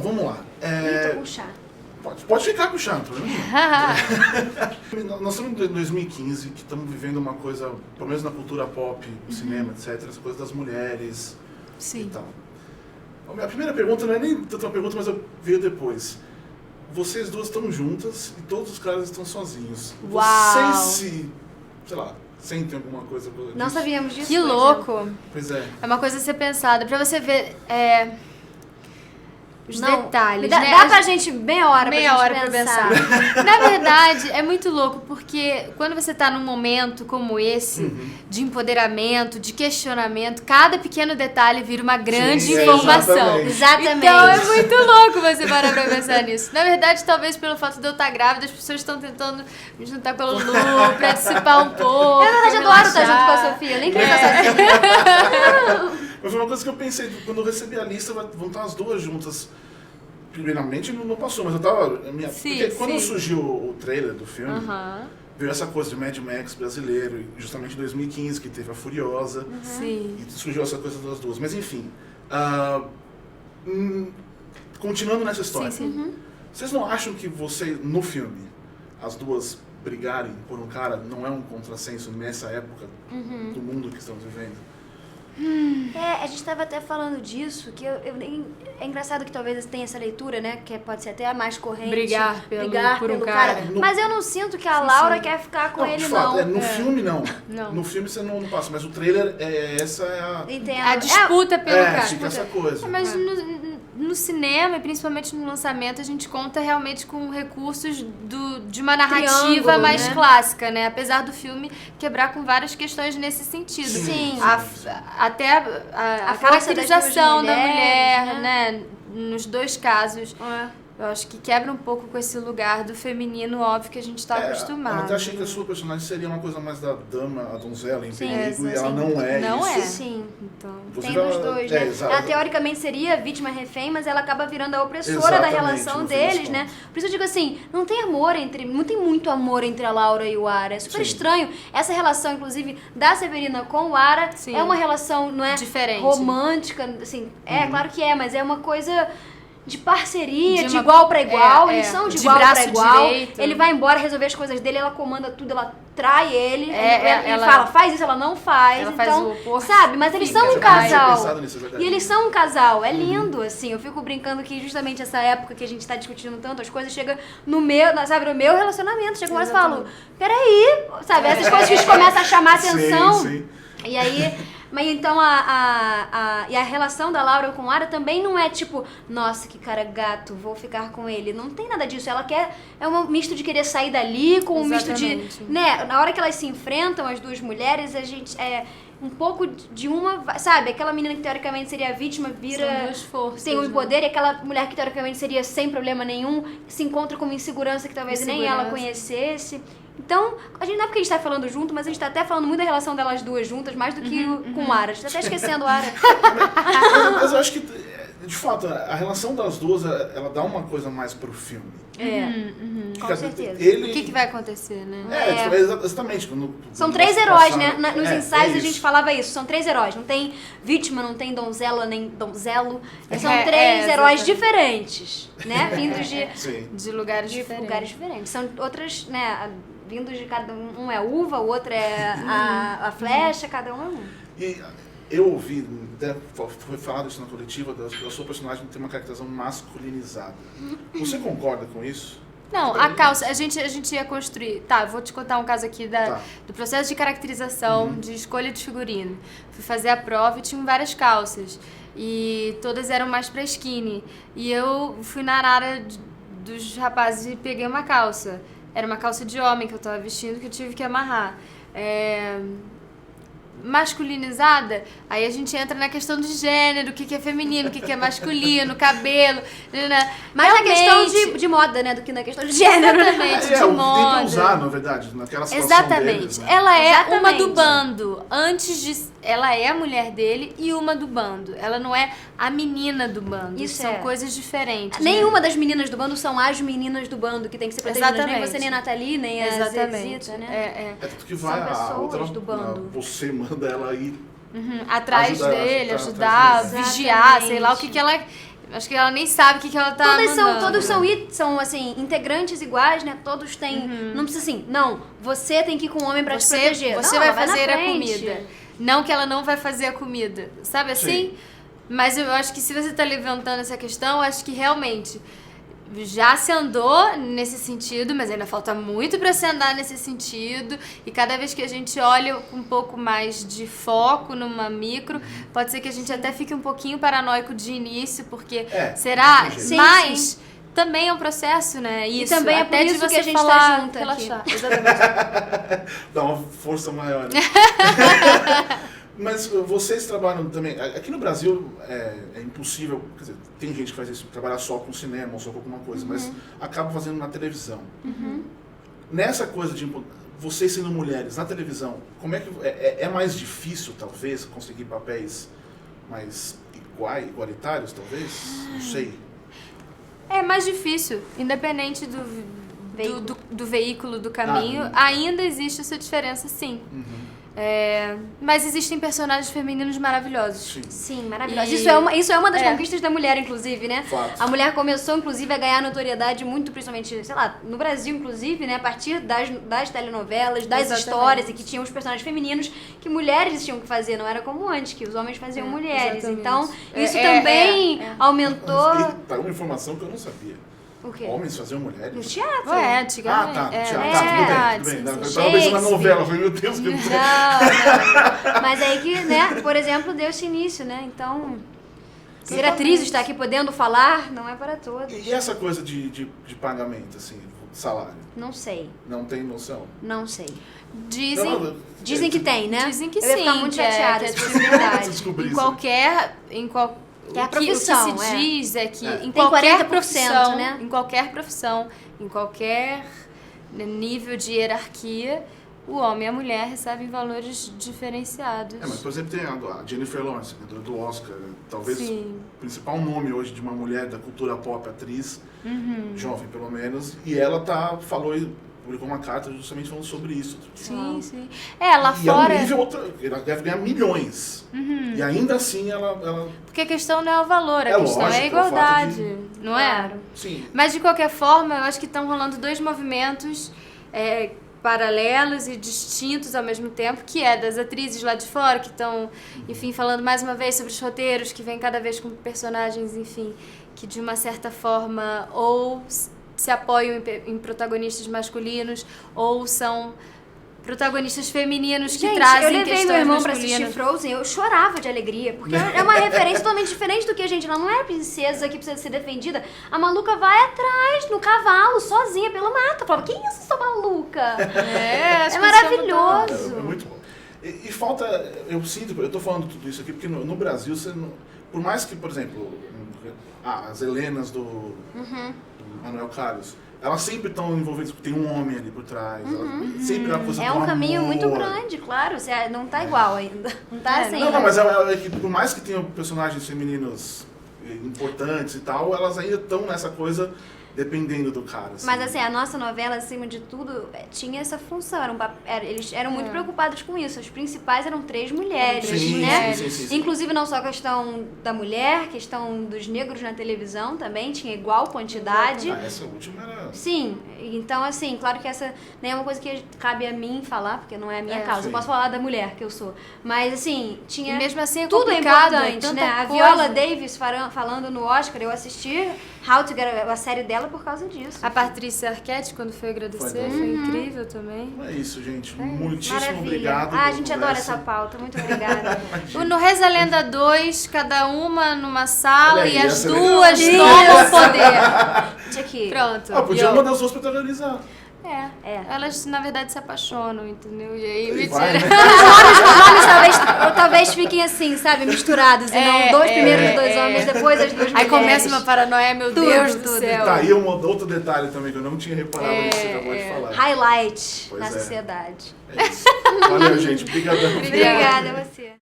vamos lá. Eu tô com chá. Pode ficar com o chá, não tem problema nenhum. Nós estamos em 2015, que estamos vivendo uma coisa, pelo menos na cultura pop, cinema, etc., essa coisa das mulheres e tal. A primeira pergunta não é nem tanto uma pergunta, mas veio depois. Vocês duas estão juntas e todos os caras estão sozinhos. Uau. Vocês sei lá, sentem alguma coisa disso? Não sabíamos disso. Que louco. Pois é. É uma coisa a ser pensada. Pra você ver os detalhes, dá, né? Dá pra gente meia hora pra pensar. Na verdade, é muito louco, porque quando você tá num momento como esse, de empoderamento, de questionamento, cada pequeno detalhe vira uma grande informação. Exatamente. Então é muito louco você parar pra pensar nisso. Na verdade, talvez pelo fato de eu estar grávida, as pessoas estão tentando me juntar pela Lulu, pra dissipar um pouco. Na verdade, eu adoro estar junto com a Sofia, eu nem queria estar sozinha. Mas foi uma coisa que eu pensei, quando eu recebi a lista, vão estar as duas juntas. Primeiramente não passou, mas eu tava... porque quando surgiu o trailer do filme, veio essa coisa de Mad Max brasileiro, justamente em 2015, que teve a Furiosa, e surgiu essa coisa das duas. Mas enfim, continuando nessa história, vocês não acham que no filme, as duas brigarem por um cara não é um contrassenso nessa época do mundo que estamos vivendo? A gente estava até falando disso, que é engraçado que talvez tenha essa leitura, né, que pode ser até a mais corrente. Brigar por um pelo cara. Mas eu não sinto que a Laura quer ficar com ele, fato, não. No filme, não. Não. No filme você não passa, mas o trailer, essa é a... Entendo. A disputa pelo cara. Fica essa coisa. Mas no cinema, e principalmente no lançamento, a gente conta realmente com recursos de uma narrativa Triângulo, mais né? clássica, né? Apesar do filme quebrar com várias questões nesse sentido. Sim. Até a caracterização da mulher, né? Nos dois casos. Eu acho que quebra um pouco com esse lugar do feminino, óbvio, que a gente está acostumado. Eu até achei que a sua personagem seria uma coisa mais da dama, a donzela em perigo, e sim. ela não é Não isso. é. Sim. Então, Tem os dois, né? Exato. Ela teoricamente seria vítima refém, mas ela acaba virando a opressora da Exatamente, relação no fim das deles, né? contas. Por isso eu digo assim, não tem muito amor entre a Laura e o Ara. É super estranho. Essa relação, inclusive, da Severina com o Ara é uma relação, não é? Diferente. Romântica, assim. Claro que é, mas é uma coisa de parceria, de uma- igual pra igual. Eles são de igual pra braço igual. direito. Ele vai embora resolver as coisas dele, ela comanda tudo, ela trai ele. Ele ela- fala, faz isso, ela não faz. Ela então, faz o oposto. sabe? Mas eles são um Eu já tinha casal. pensado nisso, é verdade. E eles são um casal, é lindo, assim. Eu fico brincando que justamente essa época que a gente tá discutindo tanto as coisas, chega no meu relacionamento, chega uma hora e falo, peraí, sabe? Essas coisas que a gente começa a chamar atenção. Sim. E aí, mas então e a relação da Laura com o Ara também não é tipo, nossa, que cara gato, vou ficar com ele. Não tem nada disso. Ela quer, é um misto de querer sair dali, com um misto de, Exatamente. né, na hora que elas se enfrentam, as duas mulheres, a gente um pouco de uma, sabe, aquela menina que teoricamente seria a vítima São vira duas forças, tem um né? poder, e aquela mulher que teoricamente seria sem problema nenhum se encontra com uma insegurança que talvez nem ela conhecesse. Então, a gente não é porque a gente tá falando junto, mas a gente tá até falando muito da relação delas duas juntas, mais do que com o Ara. A gente tá até esquecendo o Ara. Mas eu acho que, de fato, a relação das duas, ela dá uma coisa mais pro filme. Com certeza. O que vai acontecer, né? Exatamente. São três heróis, né? passado- Nos ensaios a gente falava isso. São três heróis. Não tem vítima, não tem donzela, nem donzelo. São três heróis exatamente. diferentes, né? Vindos Sim. De lugares de diferentes. lugares diferentes. São outras, né? Vindos de cada um é uva, o outro é a flecha, cada um é um. E eu ouvi, até foi falado isso na coletiva, da sua personagem ter uma caracterização masculinizada. Você concorda com isso? Não, a calça, a gente ia construir. Tá, vou te contar um caso aqui do processo de caracterização, de escolha de figurino. Fui fazer a prova e tinham várias calças. E todas eram mais pra skinny. E eu fui na arara dos rapazes e peguei uma calça. Era uma calça de homem que eu tava vestindo, que eu tive que amarrar. Masculinizada, aí a gente entra na questão de gênero, o que é feminino, o que é masculino, cabelo, Mais na questão de moda, né, do que na questão de gênero. Exatamente, de Tentam moda. usar, na verdade, naquela situação Exatamente. deles, né? Ela é uma Exatamente. do bando. Ela é a mulher dele e uma do bando. Ela não é a menina do bando. Isso São é. coisas diferentes. Nenhuma das meninas do bando são as meninas do bando que tem que ser protegidas. Nem Exatamente. você, nem a Nathalie, nem a Exatamente. Zezita, né? É tanto que vai São a pessoas outra, do bando. você manda ela ir Atrás Ajudar, dele, atrás ajudar, dele. vigiar, sei lá o que ela Acho que ela nem sabe o que ela tá mandando. Todos são, assim, integrantes iguais, né? Todos têm... Não precisa assim, não, você tem que ir com um homem pra te proteger. Você vai fazer a comida. Não que ela não vai fazer a comida. Sabe assim? Sim. Mas eu acho que se você tá levantando essa questão, eu acho que realmente... Já se andou nesse sentido, mas ainda falta muito para se andar nesse sentido. E cada vez que a gente olha com um pouco mais de foco numa micro, pode ser que a gente até fique um pouquinho paranoico de início, porque será? Sim, mas sim. Também é um processo, né? Isso. E também é por até isso de você que a gente falar, tá junto relaxar. aqui. Exatamente. Dá uma força maior, né? Mas vocês trabalham também... Aqui no Brasil é impossível... Quer dizer, tem gente que faz isso, trabalhar só com cinema ou só com alguma coisa, mas acaba fazendo na televisão. Nessa coisa de... Vocês sendo mulheres na televisão, como é que... É mais difícil, talvez, conseguir papéis mais igualitários, talvez? Não sei. É mais difícil, independente do veículo, do caminho, ainda existe essa diferença, sim. Mas existem personagens femininos maravilhosos. Sim, maravilhosos. Isso é uma das conquistas da mulher, inclusive, né? Fato. A mulher começou, inclusive, a ganhar notoriedade muito, principalmente, sei lá, no Brasil, inclusive, né? A partir das telenovelas, das histórias, e que tinham os personagens femininos que mulheres tinham que fazer, não era como antes, que os homens faziam mulheres. Exatamente. Então, isso também aumentou... Tá uma informação que eu não sabia. O quê? Homens faziam mulheres? No teatro. Antigamente. Tudo bem. Eu tava pensando na novela, eu falei, meu Deus, que... Não. Mas aí que, né, por exemplo, deu-se início, né? Então, ser atriz, estar aqui podendo falar, não é para todas. E essa coisa de pagamento, assim, salário? Não sei. Não tem noção? Não sei. Dizem que tem, né? Dizem que eu ia sim. ficar muito chateada se fosse verdade. Em qualquer profissão, o que se diz é que em Tem qualquer 40%, profissão, né? em qualquer profissão, em qualquer nível de hierarquia, o homem e a mulher recebem valores diferenciados. Mas, por exemplo, tem a Jennifer Lawrence, do Oscar, talvez Sim. o principal nome hoje de uma mulher da cultura pop, atriz, jovem pelo menos, e ela publicou uma carta justamente falando sobre isso. Sim. Lá e fora... é um nível, ela deve ganhar milhões. E ainda assim ela... Porque a questão não é o valor, a questão é a igualdade, não é? Sim. Mas de qualquer forma, eu acho que estão rolando dois movimentos paralelos e distintos ao mesmo tempo, que é das atrizes lá de fora, que estão, enfim, falando mais uma vez sobre os roteiros, que vêm cada vez com personagens, enfim, que de uma certa forma ou se apoiam em protagonistas masculinos ou são protagonistas femininos que trazem questões masculinas. Eu levei meu irmão pra assistir Frozen, eu chorava de alegria, porque é uma referência totalmente diferente do que a gente... Ela não é a princesa que precisa ser defendida. A maluca vai atrás, no cavalo, sozinha, pelo mato. Eu falava, que isso, sua maluca? É maravilhoso. É muito bom. E falta... Eu sinto... Eu tô falando tudo isso aqui porque no Brasil, você não, por mais que, por exemplo, as Helenas do Manuel Carlos... Elas sempre estão envolvidas, porque tem um homem ali por trás. Sempre é uma coisa um caminho muito grande, claro. Você não tá igual ainda. Não tá assim. Não, mas é que por mais que tenham personagens femininos importantes e tal, elas ainda estão nessa coisa dependendo do cara. Assim. Mas assim, a nossa novela, acima de tudo, tinha essa função. Eles eram muito preocupados com isso. As principais eram 3 mulheres, né? Sim. Inclusive não só a questão da mulher, questão dos negros na televisão também, tinha igual quantidade. Essa última era... Sim, então assim, claro que essa nem é uma coisa que cabe a mim falar, porque não é a minha causa. Eu posso falar da mulher que eu sou. Mas assim, tinha... E mesmo assim tudo é importante, né? A coisa. Viola Davis falando no Oscar, eu assisti How to Get a série dela por causa disso. A Patrícia Arquette, quando foi agradecer, foi incrível também. É isso, gente. Muitíssimo obrigado. A gente adora essa pauta. Muito obrigada. No Reza a Lenda 2, cada uma numa sala aí, e as essa duas legal. tomam poder. Gente aqui. Pronto. Podia uma das duas protagonizar. Elas, na verdade, se apaixonam, entendeu? E aí, me vai, tira. né? Os nomes talvez fiquem assim, sabe, misturados. E não primeiros os 2 homens, depois as 2 mulheres. Aí começa uma paranoia, meu Deus do céu. Tá, e outro detalhe também que eu não tinha reparado nisso que você acabou de falar. Highlight na sociedade. É isso. Valeu, gente. Obrigadão. Obrigada a você.